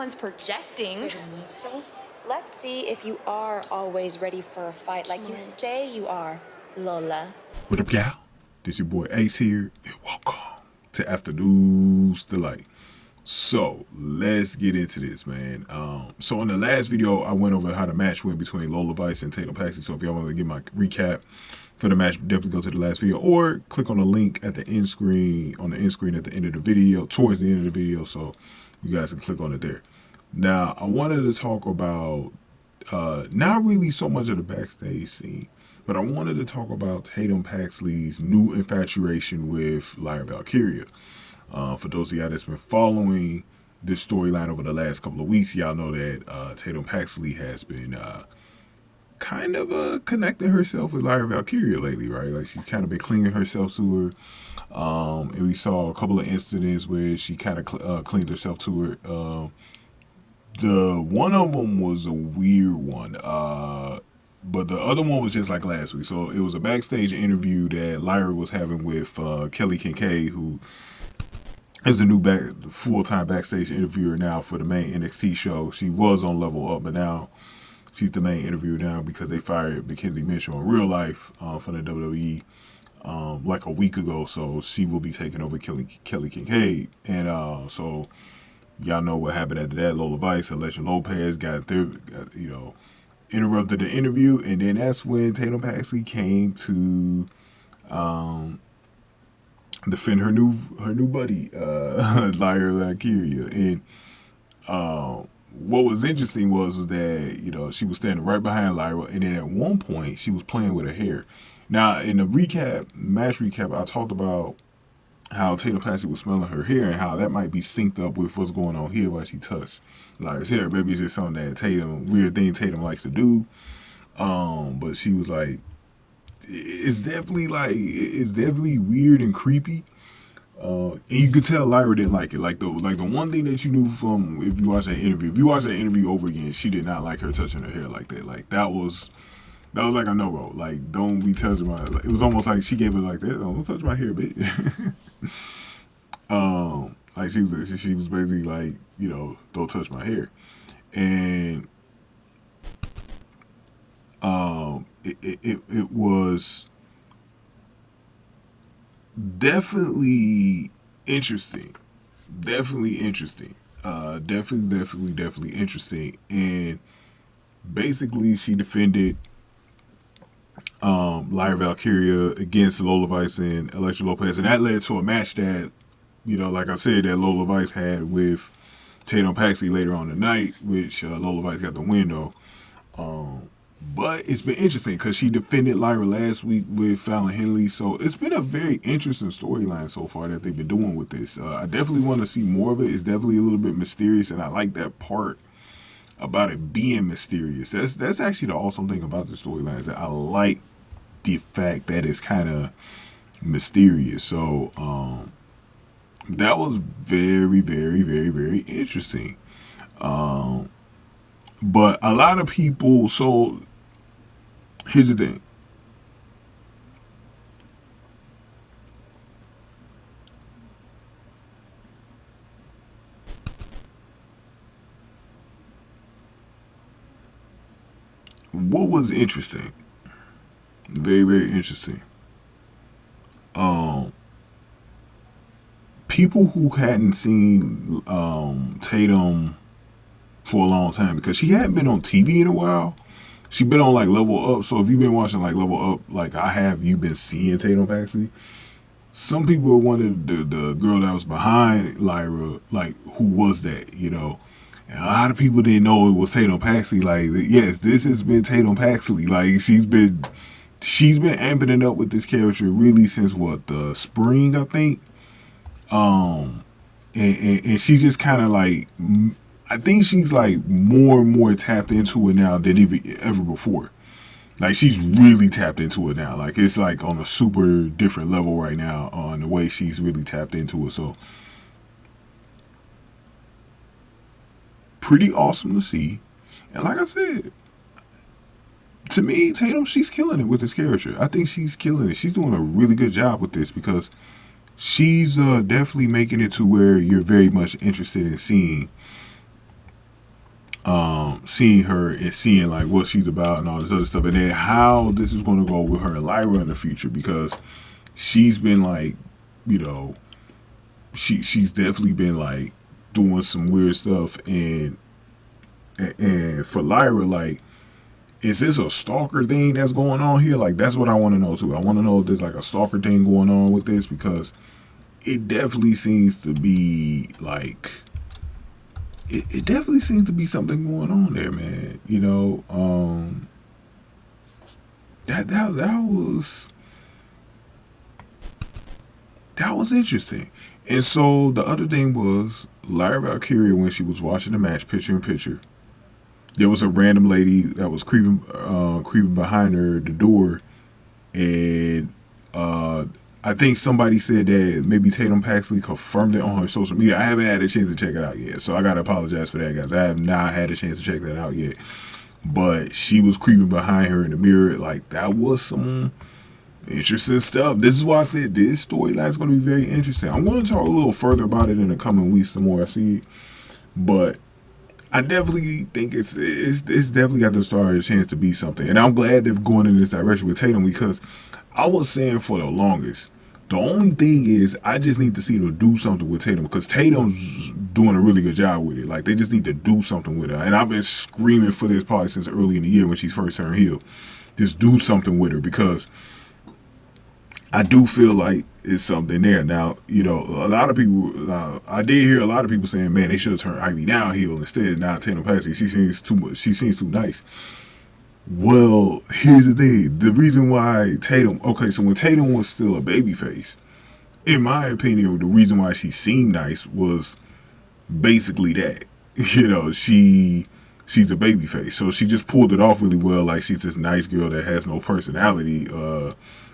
everyone's projecting. Let's see if you are always ready for a fight like you say you are, Lola. What up, y'all? This your boy Ace here, and welcome to Afternoon's Delight. So, let's get into this, man. So in the last video, I went over how the match went between Lola Vice and Tatum Paxley. So if y'all want to get my recap for the match, definitely go to the last video, or click on the link at the end screen, at the end of the video, towards the end of the video, so you guys can click on it there. Now, I wanted to talk about, not really so much of the backstage scene, but I wanted to talk about Tatum Paxley's new infatuation with Lyra Valkyria. For those of y'all that's been following this storyline over the last couple of weeks, y'all know that Tatum Paxley has been kind of connecting herself with Lyra Valkyria lately, right? Like, she's kind of been clinging herself to her. And we saw a couple of incidents where she kind of clinged herself to her. The one of them was a weird one, but the other one was just like last week. So it was a backstage interview that Lyra was having with Kincaid, who is a new full-time backstage interviewer now for the main NXT show. She was on Level Up, but now she's the main interviewer now because they fired Mackenzie Mitchell in real life from the WWE like a week ago. So she will be taking over Kelly Kincaid, and so. Y'all know what happened after that. Lola Vice, Elektra, Lopez got interrupted the interview, and then that's when Tatum Paxley came to defend her new buddy, Lyra Valkyria. And what was interesting was that she was standing right behind Lyra, and then at one point she was playing with her hair. Now in the match recap, I talked about how Tatum Paxley was smelling her hair and how that might be synced up with what's going on here while she touched Lyra's hair. Maybe it's just something that weird thing Tatum likes to do. But she was like, it's definitely weird and creepy. And you could tell Lyra didn't like it. Like the one thing that you knew from if you watch that interview over again, she did not like her touching her hair like that. Like that was like a no-go. Like, don't be touching my... Like, it was almost like she gave it like that. Don't touch my hair, bitch. Like, she was basically like, don't touch my hair. And it was definitely interesting. Definitely interesting. Definitely interesting. And basically, she defended Lyra Valkyria against Lola Vice and Elektra Lopez, and that led to a match that, like I said, that Lola Vice had with Tatum Paxley later on the night, which Lola Vice got the win though. But it's been interesting because she defended Lyra last week with Fallon Henley, so it's been a very interesting storyline so far that they've been doing with this. I definitely want to see more of it. It's definitely a little bit mysterious, and I like that part about it being mysterious. That's actually the awesome thing about the storyline, is that I like the fact that it's kind of mysterious. So that was very, very, very, very interesting. But a lot of people, so here's the thing. What was interesting, very, very interesting, people who hadn't seen Tatum for a long time, because she hadn't been on TV in a while. She's been on like Level Up, so if you've been watching like Level Up like I have, you've been seeing Tatum Paxley. Some people wanted the girl that was behind Lyra, like, who was that, And a lot of people didn't know it was Tatum Paxley. Like, yes, this has been Tatum Paxley. Like, she's been amping it up with this character really since the spring, I think. And she's just kind of like, I think she's like more and more tapped into it now than ever before. Like, she's really tapped into it now. Like, it's like on a super different level right now on the way she's really tapped into it. So pretty awesome to see. And like I said, to me, Tatum, she's killing it with this character. I think she's killing it. She's doing a really good job with this because she's definitely making it to where you're very much interested in seeing seeing her and seeing like what she's about and all this other stuff, and then how this is going to go with her and Lyra in the future, because she's been like, you know, she's definitely been like doing some weird stuff, and for Lyra, like, is this a stalker thing that's going on here? Like, that's what I want to know too. I want to know if there's like a stalker thing going on with this, because it definitely seems to be like, it definitely seems to be something going on there, man. You know, that was interesting. And so the other thing was Lyra Valkyria, when she was watching the match, picture in picture, there was a random lady that was creeping behind her the door, and I think somebody said that maybe Tatum Paxley confirmed it on her social media. I haven't had a chance to check it out yet, so I gotta apologize for that, guys. I have not had a chance to check that out yet. But she was creeping behind her in the mirror. Like, that was some interesting stuff. This is why I said this storyline is going to be very interesting. I'm going to talk a little further about it in the coming weeks the more I see it. But I definitely think it's definitely got to start a chance to be something. And I'm glad they're going in this direction with Tatum, because I was saying for the longest, the only thing is I just need to see them do something with Tatum, because Tatum's doing a really good job with it. Like, they just need to do something with her. And I've been screaming for this probably since early in the year when she first turned heel. Just do something with her, because I do feel like it's something there. Now, you know, a lot of people, I did hear a lot of people saying, man, they should have turned Ivy down heel instead. Now Tatum Paxley, she seems too much. She seems too nice. Well, here's the thing. The reason why Tatum, okay, so when Tatum was still a babyface, in my opinion, the reason why she seemed nice was basically that. You know, she's a babyface, so she just pulled it off really well. Like, she's this nice girl that has no personality,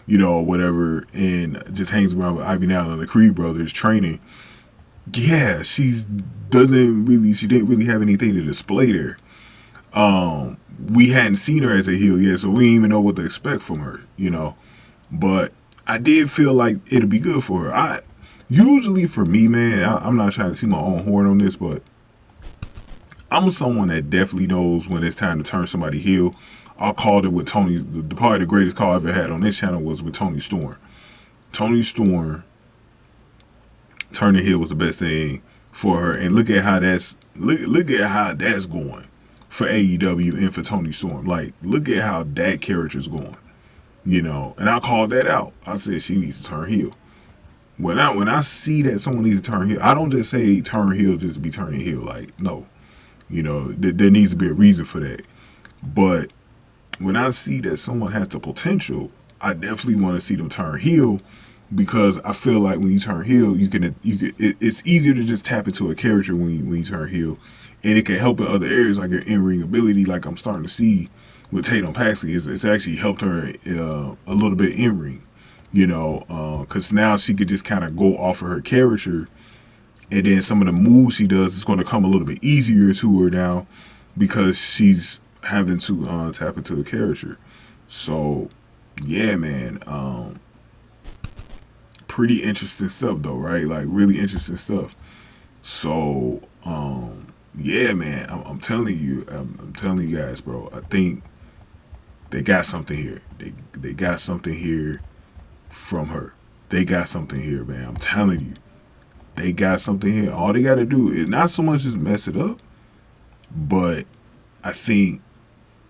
you know, or whatever, and just hangs around with Ivy now and the Creed brothers training. Yeah, she didn't really have anything to display there. We hadn't seen her as a heel yet, so we didn't even know what to expect from her, you know. But I did feel like it'd be good for her. Usually for me, man, I'm not trying to see my own horn on this, but I'm someone that definitely knows when it's time to turn somebody heel. I called it with Tony. Probably the greatest call I ever had on this channel was with Tony Storm. Tony Storm turning heel was the best thing for her, and look at how that's going for AEW and for Tony Storm. Like, look at how that character's going, you know. And I called that out. I said she needs to turn heel. When I see that someone needs to turn heel, I don't just say turn heel just to be turning heel. Like, no, you know, there needs to be a reason for that. But when I see that someone has the potential, I definitely want to see them turn heel, because I feel like when you turn heel, it's easier to just tap into a character when you turn heel, and it can help in other areas like your in-ring ability, like I'm starting to see with Tatum Paxley. It's actually helped her a little bit in-ring, you know, because now she could just kind of go off of her character, and then some of the moves she does is going to come a little bit easier to her now, because she's having to tap into the character. So yeah, man, pretty interesting stuff though, right? Like, really interesting stuff. So yeah, man, I'm telling you, I'm telling you guys, bro, I think they got something here. They got something here from her. They got something here, man. I'm telling you, they got something here. All they got to do is not so much just mess it up, but I think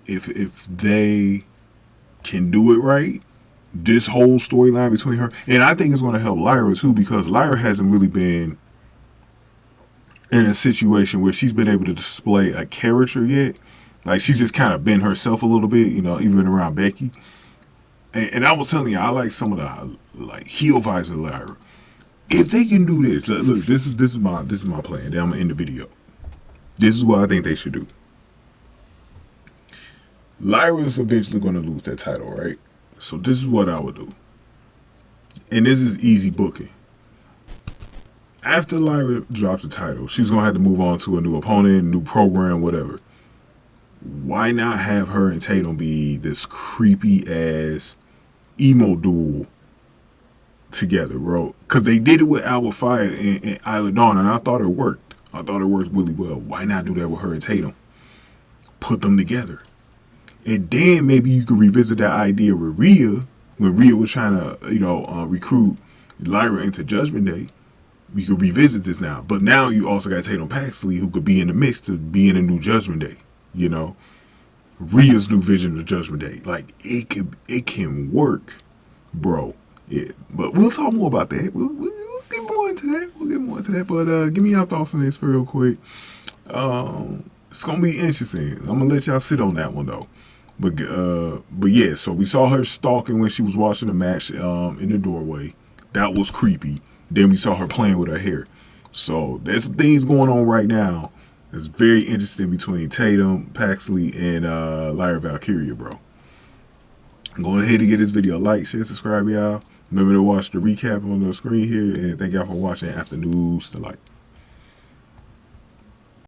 if they can do it right, this whole storyline between her, and I think it's going to help Lyra too, because Lyra hasn't really been in a situation where she's been able to display a character yet. Like, she's just kind of been herself a little bit, you know, even around Becky. And I was telling you, I like some of the like heel vibes of Lyra. If they can do this, look, this is my plan. Then I'm gonna end the video. This is what I think they should do. Lyra's eventually going to lose that title, right? So this is what I would do. And this is easy booking. After Lyra drops the title, she's going to have to move on to a new opponent, new program, whatever. Why not have her and Tatum be this creepy ass emo duel together, bro? Because they did it with Alba Fire and Isla Dawn, and I thought it worked. I thought it worked really well. Why not do that with her and Tatum? put them together. And then maybe you could revisit that idea with Rhea, when Rhea was trying to, recruit Lyra into Judgment Day. We could revisit this now. But now you also got Tatum Paxley, who could be in the mix to be in a new Judgment Day. You know, Rhea's new vision of Judgment Day. Like, it can work, bro. Yeah. But we'll talk more about that. We'll get more into that. We'll get more into that. But give me your thoughts on this real quick. It's gonna be interesting. I'm gonna let y'all sit on that one though. But yeah, so we saw her stalking when she was watching the match in the doorway. That was creepy. Then we saw her playing with her hair. So there's some things going on right now. It's very interesting between Tatum Paxley and Lyra Valkyria, bro. Go ahead and get this video a like, share, subscribe, y'all. Remember to watch the recap on the screen here, and thank y'all for watching After News to Light.